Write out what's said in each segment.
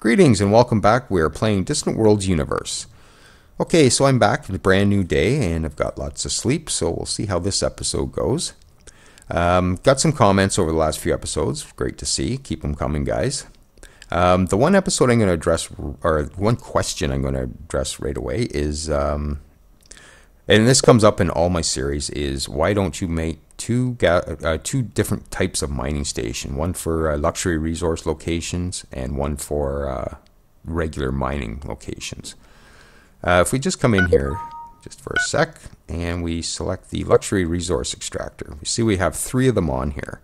Greetings and welcome back. We are playing Distant Worlds Universe. Okay, so I'm back with a brand new day and I've got lots of sleep, so we'll see how this episode goes. Got some comments over the last few episodes. Great to see. Keep them coming, guys. The one episode I'm going to address, or one question I'm going to address right away is, and this comes up in all my series, is why don't you make two different types of mining station, one for luxury resource locations and one for regular mining locations. If we just come in here just for a sec and we select the luxury resource extractor, we see we have 3 of them on here.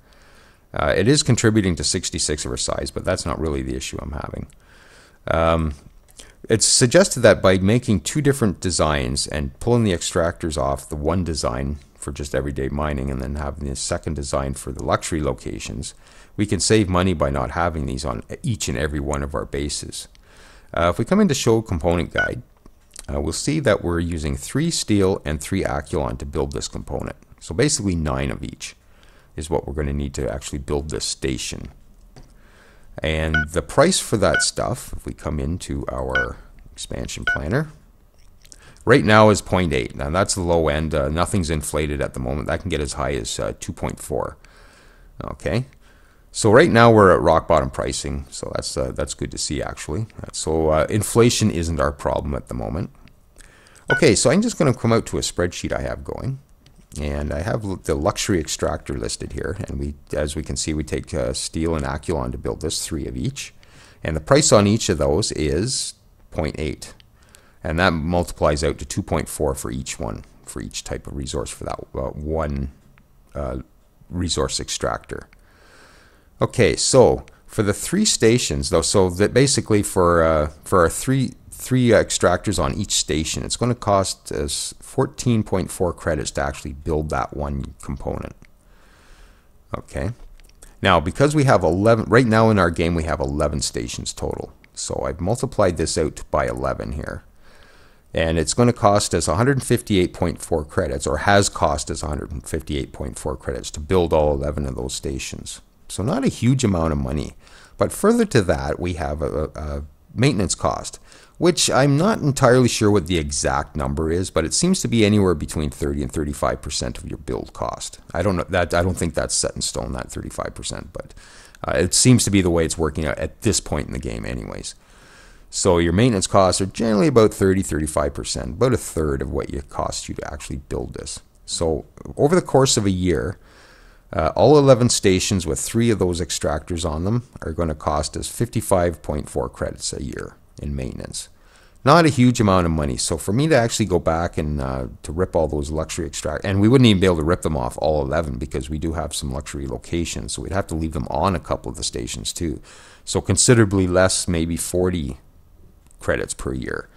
It is contributing to 66 of our size, but that's not really the issue I'm having. It's suggested that by making 2 different designs and pulling the extractors off the one design for just everyday mining and then having the second design for the luxury locations, we can save money by not having these on each and every one of our bases. If we come into Show Component Guide, we'll see that we're using 3 steel and 3 Aculon to build this component. So basically 9 of each is what we're going to need to actually build this station. And the price for that stuff, if we come into our expansion planner, right now is 0.8. Now that's the low end. Nothing's inflated at the moment. That can get as high as 2.4. Okay, so right now we're at rock bottom pricing, so that's good to see actually. So inflation isn't our problem at the moment. Okay, so I'm just going to come out to a spreadsheet I have going, and I have the luxury extractor listed here, and as we can see, we take steel and Aculon to build this, 3 of each, and the price on each of those is 0.8. And that multiplies out to 2.4 for each one, for each type of resource for that one resource extractor. Okay, so for the 3 stations, though, so that basically for our three extractors on each station, it's going to cost us 14.4 credits to actually build that one component. Okay, now because we have 11 right now in our game, we have 11 stations total. So I've multiplied this out by 11 here. And it's going to cost us 158.4 credits, or has cost us 158.4 credits to build all 11 of those stations. So not a huge amount of money. But further to that, we have a maintenance cost, which I'm not entirely sure what the exact number is, but it seems to be anywhere between 30 and 35% of your build cost. I don't think that's set in stone, that 35%, but it seems to be the way it's working out at this point in the game anyways. So your maintenance costs are generally about 30-35%, about a third of what it costs you to actually build this. So over the course of a year, all 11 stations with 3 of those extractors on them are going to cost us 55.4 credits a year in maintenance. Not a huge amount of money. So for me to actually go back and to rip all those luxury extractors, and we wouldn't even be able to rip them off all 11 because we do have some luxury locations, so we'd have to leave them on a couple of the stations too. So considerably less, maybe 40 credits per year.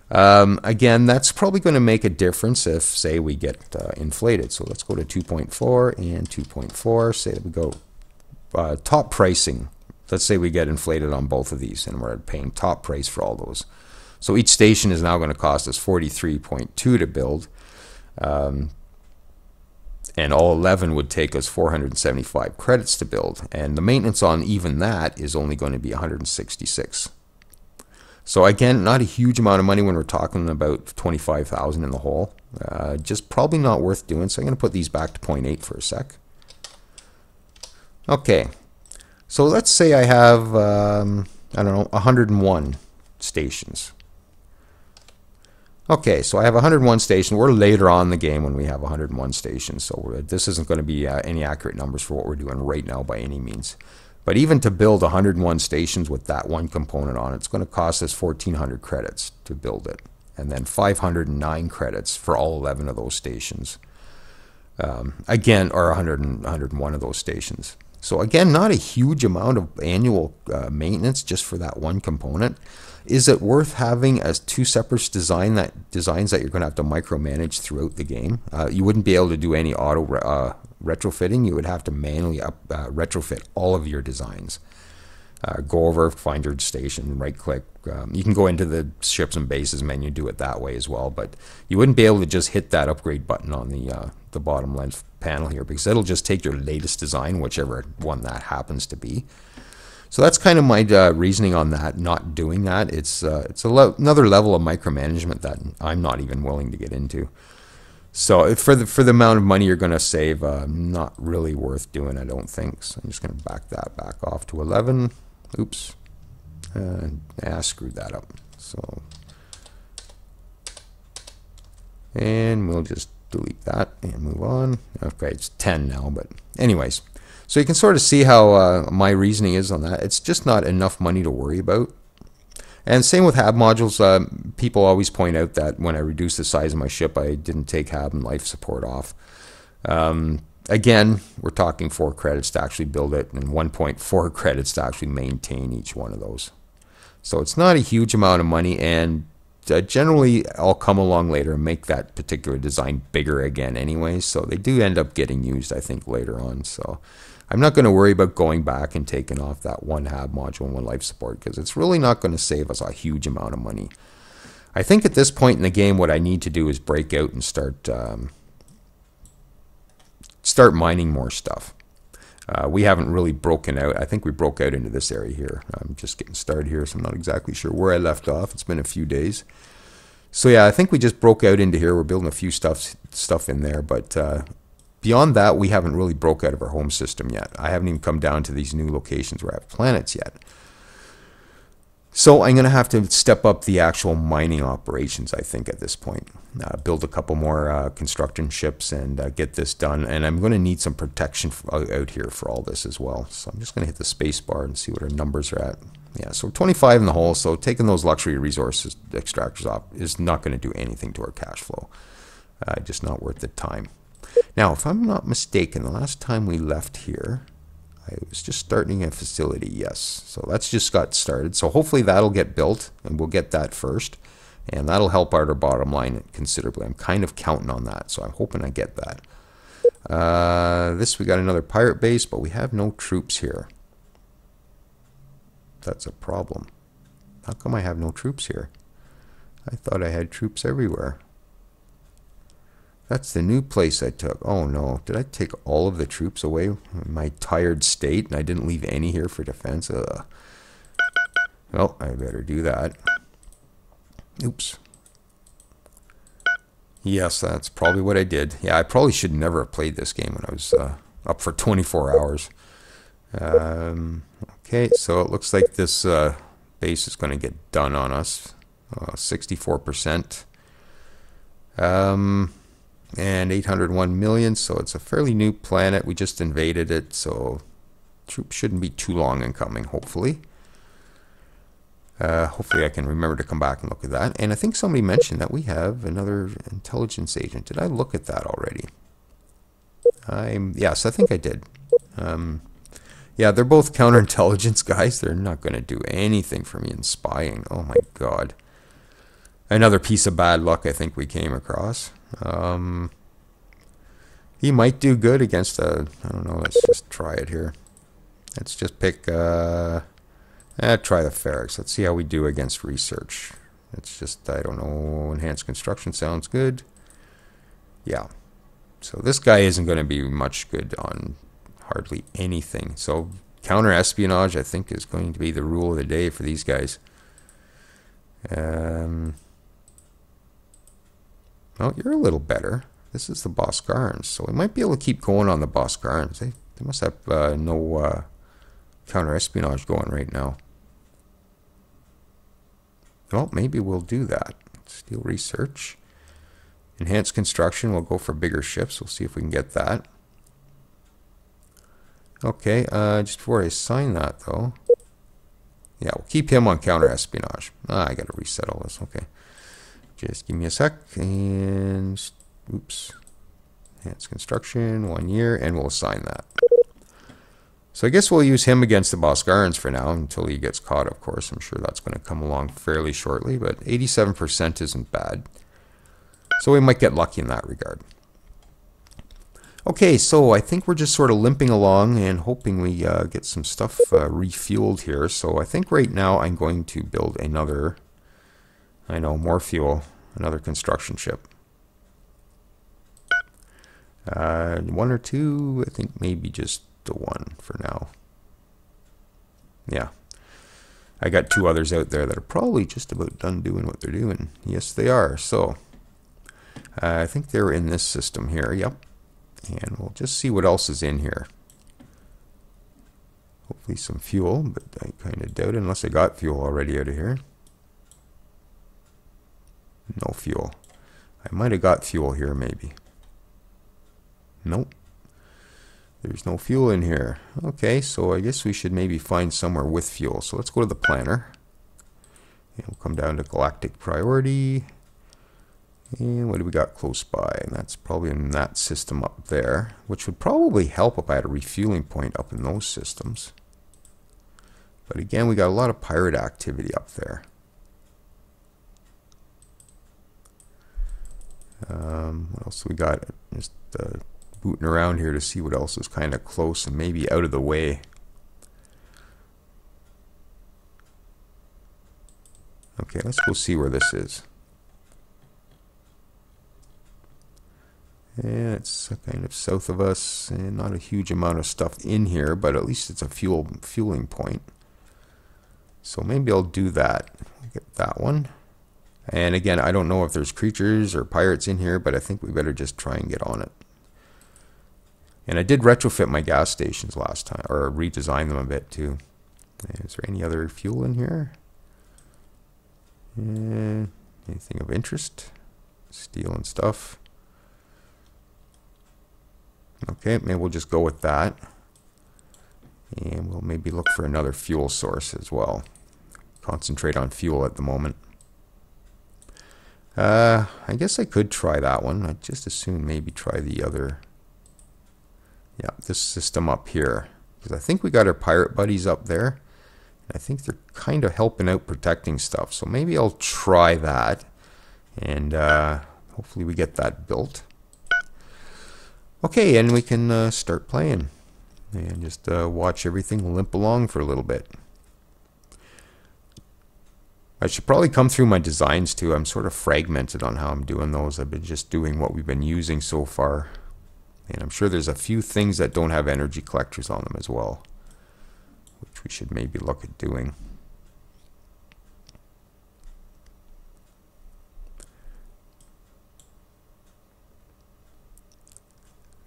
Again, that's probably going to make a difference if, say, we get inflated. So let's go to 2.4 and 2.4. Say that we go top pricing. Let's say we get inflated on both of these and we're paying top price for all those. So each station is now going to cost us 43.2 to build. And all 11 would take us 475 credits to build. And the maintenance on even that is only going to be 166. So again, not a huge amount of money when we're talking about 25,000 in the hole. Just probably not worth doing. So I'm going to put these back to 0.8 for a sec. Okay. So let's say I have, I don't know, 101 stations. Okay, so I have 101 stations. We're later on in the game when we have 101 stations. So this isn't going to be any accurate numbers for what we're doing right now by any means. But even to build 101 stations with that one component on it, it's going to cost us 1,400 credits to build it. And then 509 credits for all 11 of those stations. Again, or 101 of those stations. So again, not a huge amount of annual maintenance just for that one component. Is it worth having as 2 separate designs that you're going to have to micromanage throughout the game? You wouldn't be able to do any auto retrofitting. You would have to manually retrofit all of your designs. Go over, find your station, right click. You can go into the ships and bases menu, do it that way as well, but you wouldn't be able to just hit that upgrade button on the bottom left panel here, because it'll just take your latest design, whichever one that happens to be. So that's kind of my reasoning on that, not doing that. It's another level of micromanagement that I'm not even willing to get into. So for the amount of money you're going to save, not really worth doing, I don't think. So I'm just going to back that back off to 11. Oops. I screwed that up. So, and we'll just delete that and move on. Okay, it's 10 now, but anyways. So you can sort of see how my reasoning is on that. It's just not enough money to worry about. And same with HAB modules. People always point out that when I reduced the size of my ship, I didn't take HAB and life support off. Again, we're talking 4 credits to actually build it and 1.4 credits to actually maintain each one of those. So it's not a huge amount of money, and generally I'll come along later and make that particular design bigger again anyway. So they do end up getting used, I think, later on. So I'm not going to worry about going back and taking off that 1 HAB module and 1 life support, because it's really not going to save us a huge amount of money. I think at this point in the game, what I need to do is break out and start mining more stuff. We haven't really broken out. I think we broke out into this area here. I'm just getting started here, so I'm not exactly sure where I left off. It's been a few days. So yeah, I think we just broke out into here. We're building a few stuff in there, but beyond that, we haven't really broke out of our home system yet. I haven't even come down to these new locations where I have planets yet. So I'm going to have to step up the actual mining operations, I think, at this point. Build a couple more construction ships and get this done. And I'm going to need some protection out here for all this as well. So I'm just going to hit the space bar and see what our numbers are at. Yeah, so 25 in the hole. So taking those luxury resources, extractors off, is not going to do anything to our cash flow. Just not worth the time. Now, if I'm not mistaken, the last time we left here, I was just starting a facility, yes. So that's just got started. So hopefully that'll get built, and we'll get that first. And that'll help out our bottom line considerably. I'm kind of counting on that, so I'm hoping I get that. We got another pirate base, but we have no troops here. That's a problem. How come I have no troops here? I thought I had troops everywhere. That's the new place I took. Oh no, did I take all of the troops away in my tired state and I didn't leave any here for defense? Well, I better do that. Oops. Yes, that's probably what I did. Yeah, I probably should never have played this game when I was up for 24 hours. Okay, so it looks like this base is going to get done on us. 64%. And 801 million, so it's a fairly new planet. We just invaded it, so troops shouldn't be too long in coming, hopefully. Hopefully I can remember to come back and look at that. And I think somebody mentioned that we have another intelligence agent. Did I look at that already? Yes, I think I did. Yeah, they're both counterintelligence guys. They're not going to do anything for me in spying. Oh my god. Another piece of bad luck I think we came across. He might do good against I don't know, let's just try it here. Let's just pick, try the Ferrex. Let's see how we do against research. It's just, I don't know, enhanced construction sounds good. Yeah. So this guy isn't going to be much good on hardly anything. So counter espionage, I think, is going to be the rule of the day for these guys. Well, you're a little better. This is the Boscarans, so we might be able to keep going on the Boscarans. They must have no counter-espionage going right now. Well, maybe we'll do that. Steel research. Enhanced construction, we'll go for bigger ships. We'll see if we can get that. Okay, just before I sign that, though. Yeah, we'll keep him on counter-espionage. I got to reset all this. Okay. Just give me a sec, and oops, enhanced construction, 1 year, and we'll assign that. So I guess we'll use him against the Boscarans for now until he gets caught, of course. I'm sure that's going to come along fairly shortly, but 87% isn't bad. So we might get lucky in that regard. Okay, so I think we're just sort of limping along and hoping we get some stuff refueled here. So I think right now I'm going to build another... I know, more fuel, another construction ship. 1 or 2, I think maybe just the 1 for now. Yeah. I got two others out there that are probably just about done doing what they're doing. Yes, they are. So, I think they're in this system here. Yep. And we'll just see what else is in here. Hopefully some fuel, but I kind of doubt it unless I got fuel already out of here. No fuel. I might have got fuel here maybe. Nope. There's no fuel in here. Okay, so I guess we should maybe find somewhere with fuel. So let's go to the planner. And we'll come down to galactic priority. And what do we got close by? And that's probably in that system up there, which would probably help if I had a refueling point up in those systems. But again, we got a lot of pirate activity up there. What else we got? Just booting around here to see what else is kind of close and maybe out of the way. Okay, let's go see where this is. Yeah, it's kind of south of us, and not a huge amount of stuff in here, but at least it's a fueling point. So maybe I'll do that. Get that one. And again, I don't know if there's creatures or pirates in here, but I think we better just try and get on it. And I did retrofit my gas stations last time, or redesign them a bit too. Is there any other fuel in here? Anything of interest? Steel and stuff. Okay, maybe we'll just go with that. And we'll maybe look for another fuel source as well. Concentrate on fuel at the moment. I guess I could try that one. I'd just as soon maybe try the other. Yeah, this system up here. Because I think we got our pirate buddies up there. I think they're kind of helping out protecting stuff. So maybe I'll try that. And hopefully we get that built. Okay, and we can start playing. And just watch everything limp along for a little bit. I should probably come through my designs too. I'm sort of fragmented on how I'm doing those. I've been just doing what we've been using so far. And I'm sure there's a few things that don't have energy collectors on them as well, which we should maybe look at doing.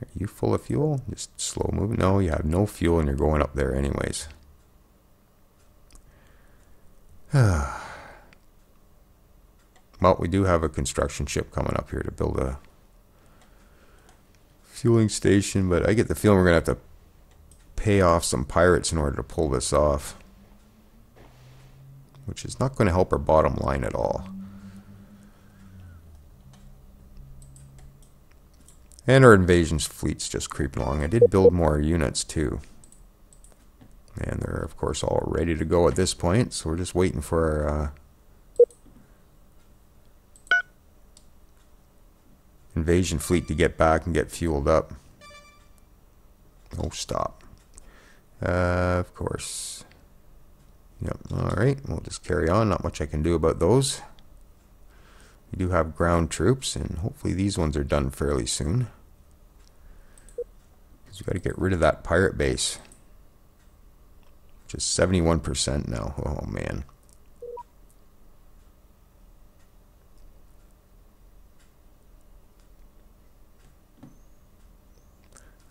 Are you full of fuel? Just slow moving? No, you have no fuel and you're going up there anyways. Well, we do have a construction ship coming up here to build a fueling station, but I get the feeling we're going to have to pay off some pirates in order to pull this off, which is not going to help our bottom line at all. And our invasion fleet's just creeping along. I did build more units too. And they're, of course, all ready to go at this point, so we're just waiting for our invasion fleet to get back and get fueled up. Oh, stop. Of course. Yep, alright, we'll just carry on. Not much I can do about those. We do have ground troops, and hopefully these ones are done fairly soon. Because we've got to get rid of that pirate base. Which is 71% now. Oh, man.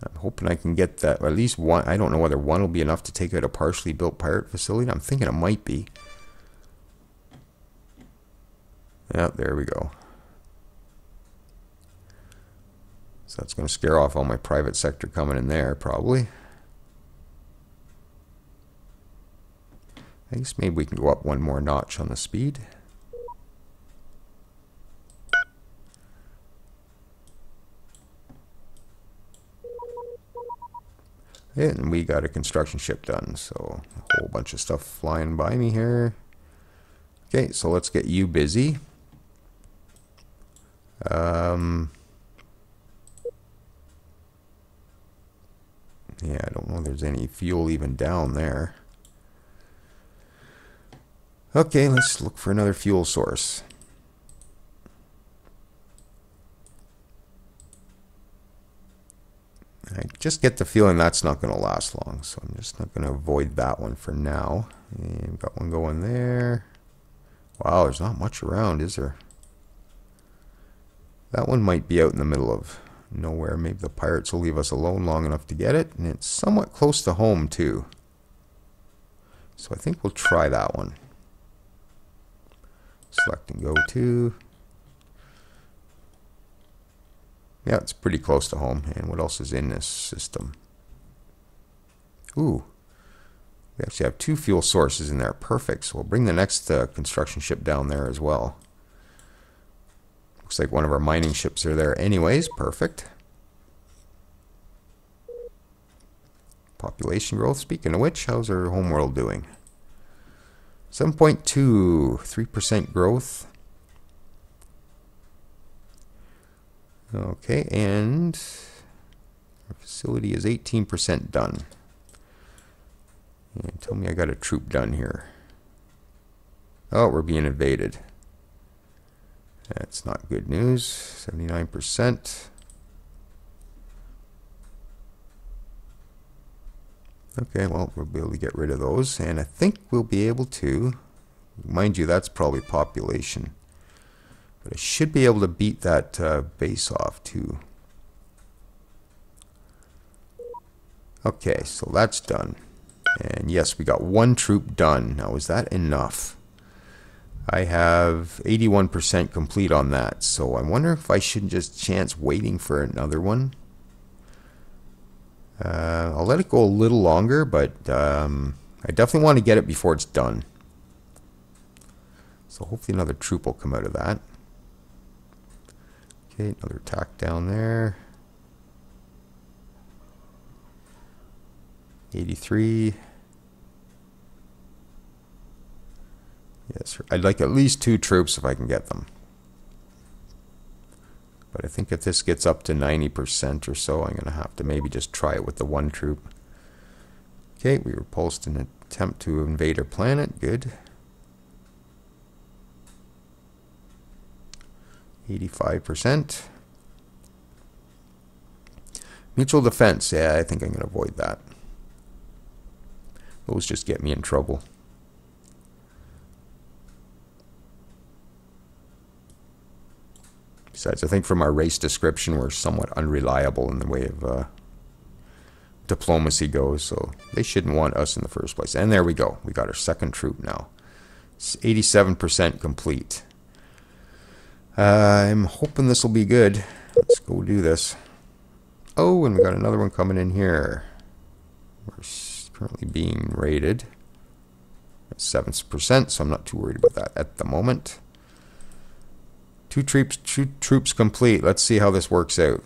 I'm hoping I can get that, or at least one. I don't know whether one will be enough to take out a partially built pirate facility. I'm thinking it might be. Yeah, there we go. So that's going to scare off all my private sector coming in there, probably. I guess maybe we can go up one more notch on the speed. And we got a construction ship done, so a whole bunch of stuff flying by me here. Okay, so let's get you busy. Yeah, I don't know if there's any fuel even down there. Okay, let's look for another fuel source. I just get the feeling that's not going to last long, so I'm just not going to avoid that one for now. And we've got one going there. Wow, there's not much around, is there? That one might be out in the middle of nowhere. Maybe the pirates will leave us alone long enough to get it, and it's somewhat close to home too. So I think we'll try that one. Select and go to. Yeah, it's pretty close to home. And what else is in this system? Ooh, we actually have 2 fuel sources in there. Perfect. So we'll bring the next construction ship down there as well. Looks like one of our mining ships are there anyways. Perfect. Population growth. Speaking of which, how's our homeworld doing? 7.2, 3% growth. Okay, and our facility is 18% done. And tell me I got a troop done here. Oh, we're being invaded. That's not good news. 79%. Okay, well, we'll be able to get rid of those. And I think we'll be able to, mind you, that's probably population. But I should be able to beat that base off too. Okay, so that's done. And yes, we got 1 troop done. Now, is that enough? I have 81% complete on that. So I wonder if I shouldn't just chance waiting for another one. I'll let it go a little longer, but I definitely want to get it before it's done. So hopefully another troop will come out of that. Okay, another attack down there. 83. Yes, I'd like at least 2 troops if I can get them. But I think if this gets up to 90% or so, I'm going to have to maybe just try it with the 1 troop. Okay, we repulsed an attempt to invade our planet. Good. 85%. Mutual defense. Yeah, I think I'm going to avoid that. Those just get me in trouble. Besides, I think from our race description, we're somewhat unreliable in the way of diplomacy goes, so they shouldn't want us in the first place. And there we go. We got our 2nd troop now. It's 87% complete. I'm hoping this will be good. Let's go do this. Oh, and we got another one coming in here. We're currently being rated at 7%, so I'm not too worried about that at the moment. 2 troops complete. Let's see how this works out.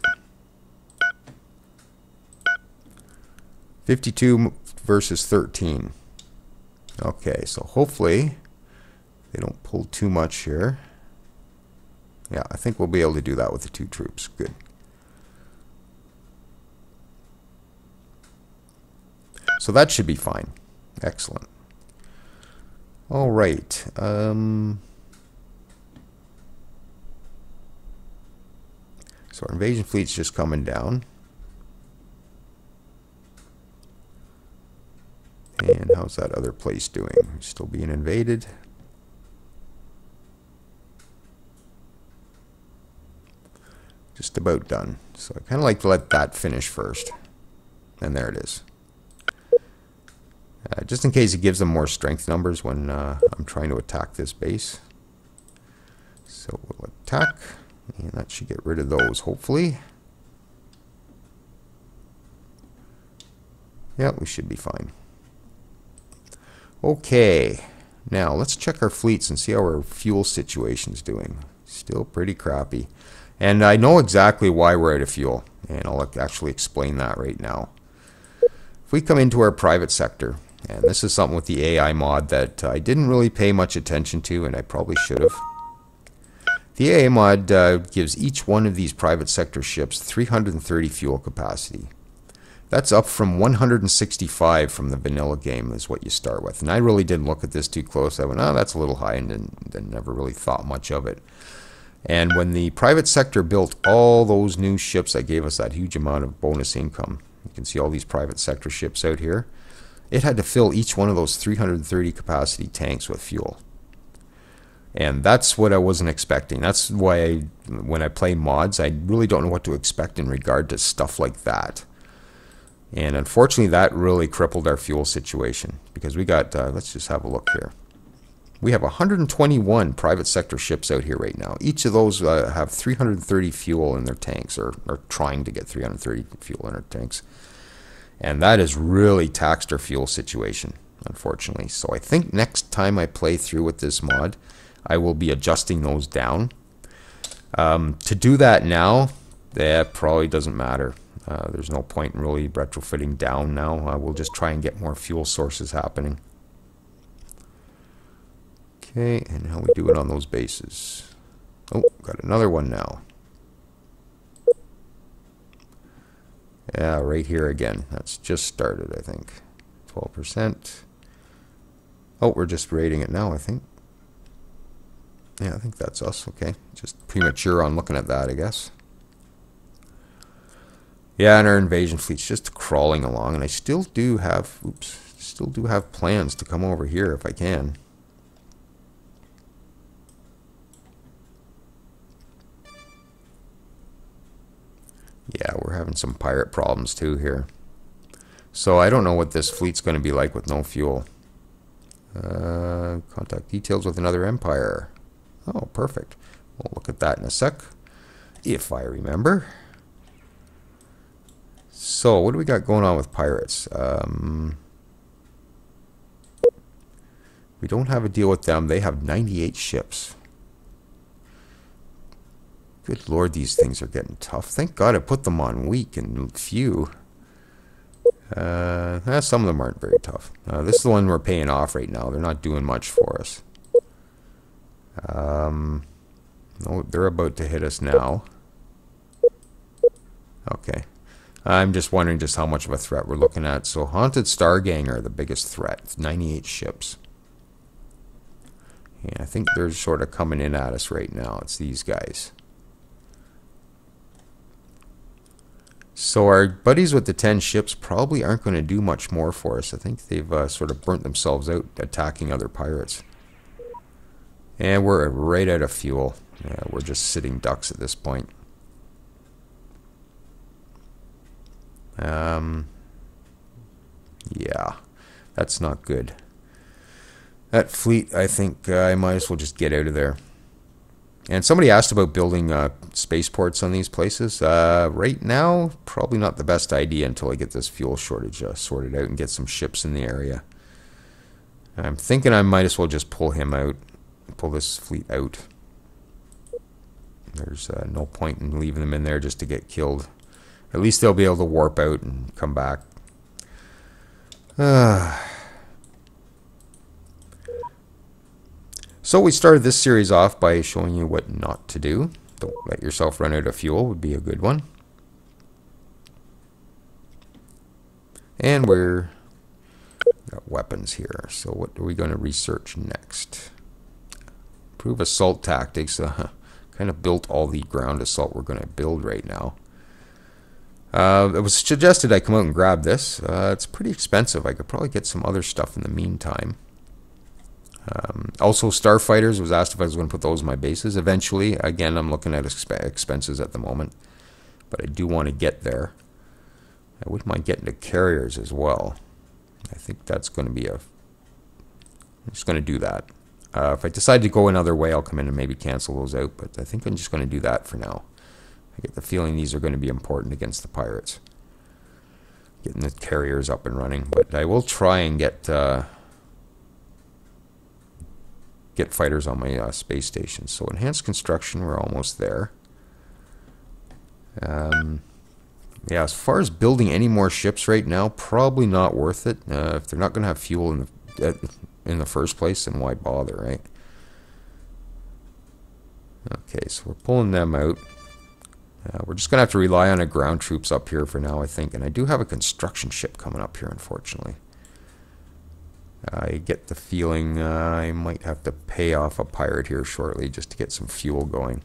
52 versus 13. Okay, so hopefully they don't pull too much here. Yeah, I think we'll be able to do that with the 2 troops. Good. So that should be fine. Excellent. All right. So our invasion fleet's just coming down. And how's that other place doing? Still being invaded. Just about done. So I kind of like to let that finish first. And there it is. Just in case it gives them more strength numbers when I'm trying to attack this base. So we'll attack. And that should get rid of those, hopefully. Yeah, we should be fine. Okay. Now, let's check our fleets and see how our fuel situation's doing. Still pretty crappy. And I know exactly why we're out of fuel. And I'll actually explain that right now. If we come into our private sector, and this is something with the AI mod that I didn't really pay much attention to, and I probably should have. The AA mod gives each one of these private sector ships 330 fuel capacity. That's up from 165 from the vanilla game is what you start with. And I really didn't look at this too close. I went, oh, that's a little high, and then never really thought much of it. And when the private sector built all those new ships that gave us that huge amount of bonus income, you can see all these private sector ships out here, it had to fill each one of those 330 capacity tanks with fuel. And that's what I wasn't expecting. That's why when I play mods, I really don't know what to expect in regard to stuff like that. And unfortunately, that really crippled our fuel situation. Because we got, let's just have a look here. We have 121 private sector ships out here right now. Each of those have 330 fuel in their tanks, or trying to get 330 fuel in their tanks. And that has really taxed our fuel situation, unfortunately. So I think next time I play through with this mod, I will be adjusting those down. To do that now, that probably doesn't matter. There's no point in really retrofitting down now. I will just try and get more fuel sources happening. Okay, and how we do it on those bases. Oh, got another one now. Yeah, right here again. That's just started, I think. 12%. Oh, we're just rating it now, I think. Yeah, I think that's us. Okay, just premature on looking at that, I guess. Yeah, and our invasion fleet's just crawling along, and I still do have, plans to come over here if I can. Yeah, we're having some pirate problems too here. So I don't know what this fleet's going to be like with no fuel. Contact details with another empire. Oh, perfect. We'll look at that in a sec, if I remember. So, what do we got going on with pirates? We don't have a deal with them. They have 98 ships. Good lord, these things are getting tough. Thank God I put them on weak and few. Some of them aren't very tough. This is the one we're paying off right now. They're not doing much for us. No, they're about to hit us now. Okay. I'm just wondering just how much of a threat we're looking at. So Haunted Star Gang are the biggest threat. It's 98 ships. Yeah, I think they're sort of coming in at us right now. It's these guys. So our buddies with the 10 ships probably aren't going to do much more for us. I think they've sort of burnt themselves out attacking other pirates. And we're right out of fuel. Yeah, we're just sitting ducks at this point. Yeah, that's not good. That fleet, I think I might as well just get out of there. And somebody asked about building spaceports on these places. Right now, probably not the best idea until I get this fuel shortage sorted out and get some ships in the area. I'm thinking I might as well just pull him out, pull this fleet out. There's no point in leaving them in there just to get killed. At least they'll be able to warp out and come back. So we started this series off by showing you what not to do. Don't let yourself run out of fuel would be a good one. And we're got weapons here. So what are we going to research next? Improve assault tactics. Kind of built all the ground assault we're going to build right now. It was suggested I come out and grab this. It's pretty expensive. I could probably get some other stuff in the meantime. Also, starfighters, was asked if I was going to put those in my bases. Eventually, again, I'm looking at expenses at the moment. But I do want to get there. I wouldn't mind getting to carriers as well. I think that's going to be I'm just going to do that. If I decide to go another way, I'll come in and maybe cancel those out. But I think I'm just going to do that for now. I get the feeling these are going to be important against the pirates. Getting the carriers up and running. But I will try and get fighters on my space station. So enhanced construction, we're almost there. Yeah, as far as building any more ships right now, probably not worth it. If they're not going to have fuel in the first place, then why bother, right? Okay, so we're pulling them out. We're just going to have to rely on our ground troops up here for now, I think. And I do have a construction ship coming up here, unfortunately. I get the feeling I might have to pay off a pirate here shortly just to get some fuel going.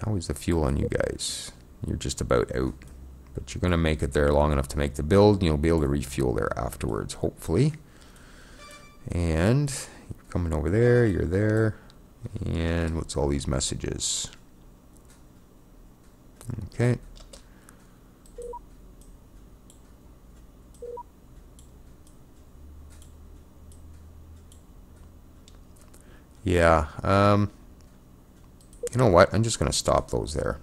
How is the fuel on you guys? You're just about out. But you're going to make it there long enough to make the build, and you'll be able to refuel there afterwards, hopefully. And you're coming over there, you're there. And what's all these messages? Okay. Yeah, you know what? I'm just going to stop those there.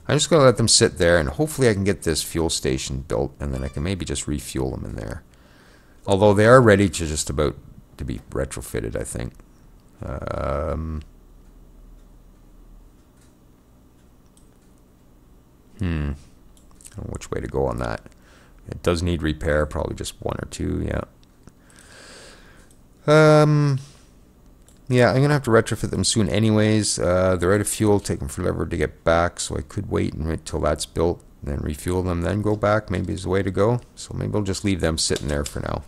I'm just going to let them sit there, and hopefully I can get this fuel station built, and then I can maybe just refuel them in there. Although they are ready to just about to be retrofitted, I think. I don't know which way to go on that. It does need repair, probably just one or two, yeah. Yeah, I'm going to have to retrofit them soon anyways. They're out of fuel, taking forever to get back, so I could wait until that's built, then refuel them, then go back, maybe is the way to go. So maybe I'll just leave them sitting there for now.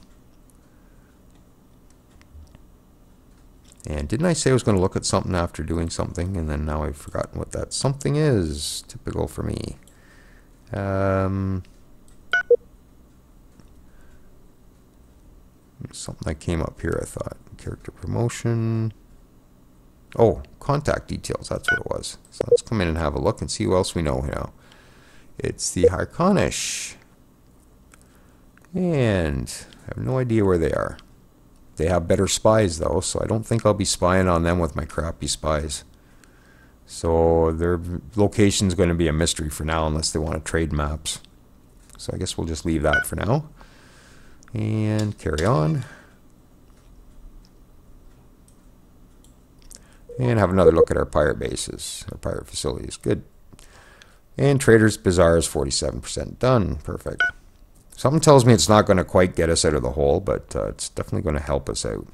And didn't I say I was going to look at something after doing something, and then now I've forgotten what that something is. Typical for me. Something that came up here, I thought. Character promotion. Oh, contact details. That's what it was. So let's come in and have a look and see who else we know now. It's the Harkonish. And I have no idea where they are. They have better spies, though, so I don't think I'll be spying on them with my crappy spies. So their location's going to be a mystery for now, unless they want to trade maps. So I guess we'll just leave that for now. And carry on. And have another look at our pirate bases, our pirate facilities. Good. And Traders Bazaar is 47% done. Perfect. Something tells me it's not going to quite get us out of the hole, but it's definitely going to help us out.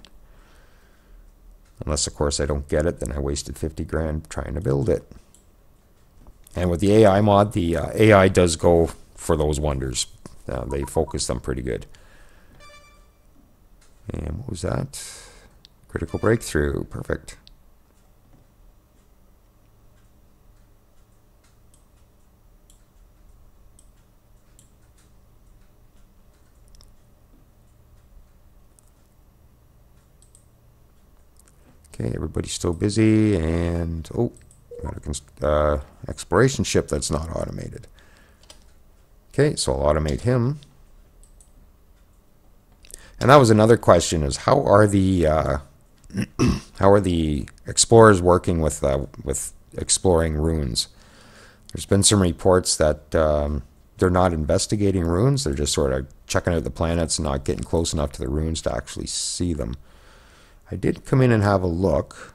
Unless, of course, I don't get it, then I wasted 50 grand trying to build it. And with the AI mod, the AI does go for those wonders. They focus them pretty good. And what was that? Critical breakthrough. Perfect. Okay, everybody's still busy, and oh, got a exploration ship that's not automated. Okay, so I'll automate him. And that was another question: is how are the explorers working with exploring ruins? There's been some reports that they're not investigating ruins; they're just sort of checking out the planets and not getting close enough to the ruins to actually see them. I did come in and have a look.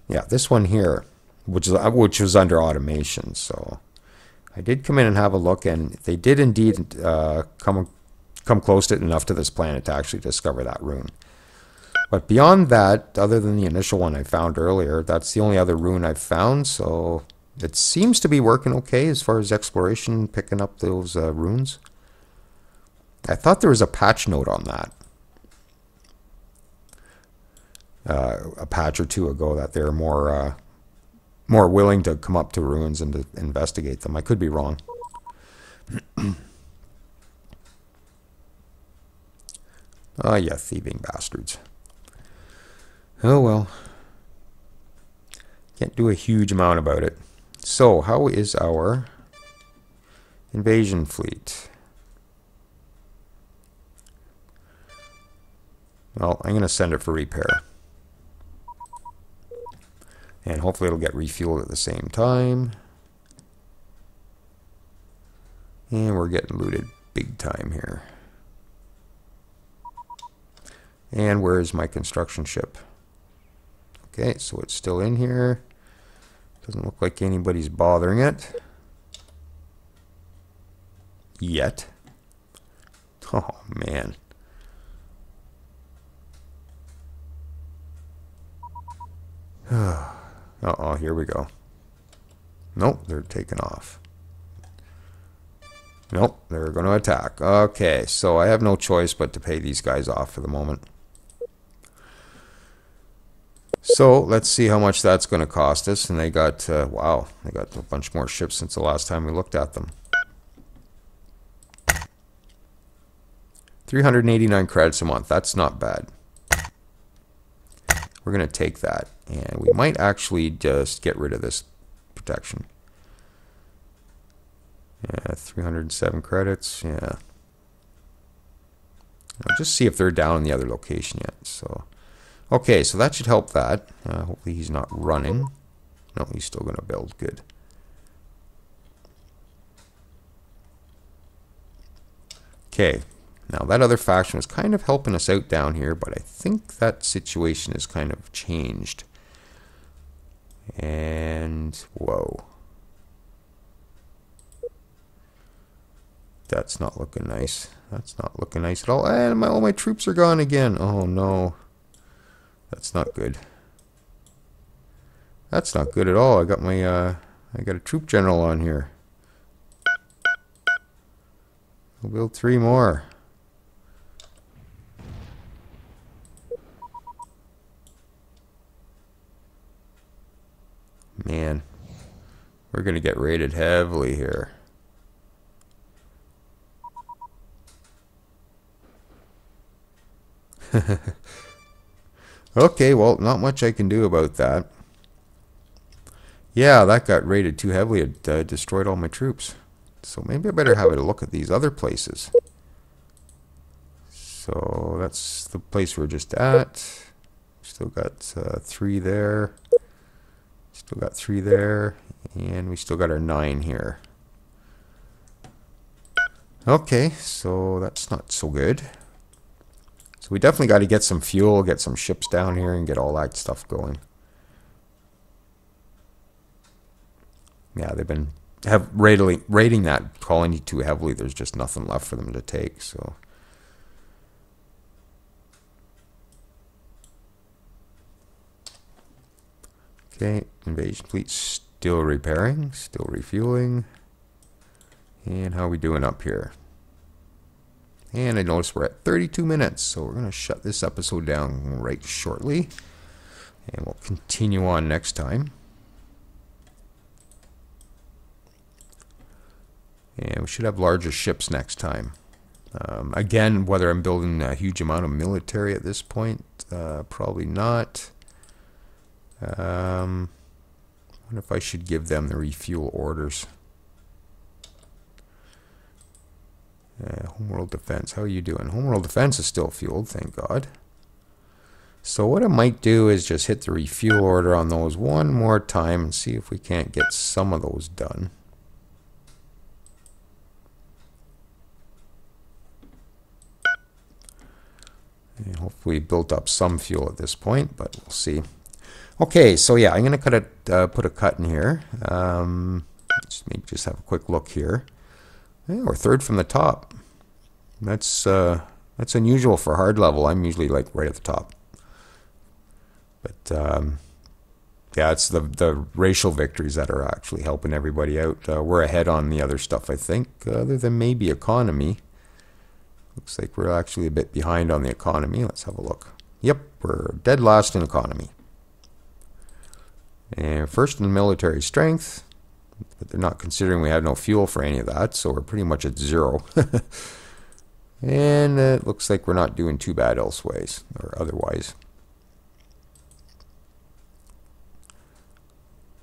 Yeah, this one here, which was under automation. So I did come in and have a look, and they did indeed come close to it enough to this planet to actually discover that rune. But beyond that, other than the initial one I found earlier, that's the only other rune I've found. So it seems to be working okay as far as exploration, picking up those runes. I thought there was a patch note on that. A patch or two ago that they're more willing to come up to ruins and to investigate them. I could be wrong. Oh yeah, thieving bastards. Oh well. Can't do a huge amount about it. So, how is our invasion fleet? Well, I'm going to send it for repair. And hopefully it'll get refueled at the same time. And we're getting looted big time here. And where is my construction ship? Okay, so it's still in here. Doesn't look like anybody's bothering it. Yet. Oh, man. Uh-oh, here we go. Nope, they're taking off. Nope, they're going to attack. Okay, so I have no choice but to pay these guys off for the moment. So let's see how much that's going to cost us. And they got, wow, they got a bunch more ships since the last time we looked at them. 389 credits a month. That's not bad. We're going to take that. And we might actually just get rid of this protection. Yeah, 307 credits. Yeah. I'll just see if they're down in the other location yet. So, okay, so that should help that. Hopefully he's not running. No, he's still going to build. Good. Okay. Now, that other faction was kind of helping us out down here, but I think that situation has kind of changed. And, whoa. That's not looking nice. That's not looking nice at all. And all my troops are gone again. Oh, no. That's not good. That's not good at all. I got my, I got a troop general on here. We'll build 3 more. Man, we're going to get raided heavily here. Okay, well, not much I can do about that. Yeah, that got raided too heavily. It destroyed all my troops. So maybe I better have a look at these other places. So that's the place we're just at. Still got 3 there. Still got 3 there. And we still got our 9 here. Okay, so that's not so good. So we definitely got to get some fuel, get some ships down here, and get all that stuff going. Yeah, they've been raiding that colony too heavily. There's just nothing left for them to take. So, okay, invasion fleet still repairing, still refueling. And how are we doing up here? And I notice we're at 32 minutes, so we're going to shut this episode down right shortly. And we'll continue on next time. And we should have larger ships next time. Again, whether I'm building a huge amount of military at this point, probably not. I wonder if I should give them the refuel orders. Homeworld Defense, how are you doing? Homeworld Defense is still fueled, thank God. So what I might do is just hit the refuel order on those one more time and see if we can't get some of those done. And hopefully built up some fuel at this point, but we'll see. Okay, so yeah, I'm going to put a cut in here. Maybe just have a quick look here. Yeah, we're 3rd from the top. That's unusual for hard level. I'm usually like right at the top. But yeah, it's the racial victories that are actually helping everybody out. We're ahead on the other stuff, I think, other than maybe economy. Looks like we're actually a bit behind on the economy. Let's have a look. Yep, we're dead last in economy. And 1st in military strength. But they're not considering we have no fuel for any of that, so we're pretty much at 0. And it looks like we're not doing too bad elseways, or otherwise.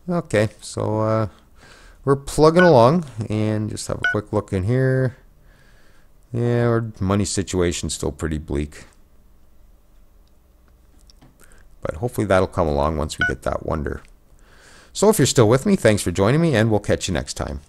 Okay, so we're plugging along, and just have a quick look in here. Yeah, our money situation's still pretty bleak. But hopefully that'll come along once we get that wonder. So if you're still with me, thanks for joining me, and we'll catch you next time.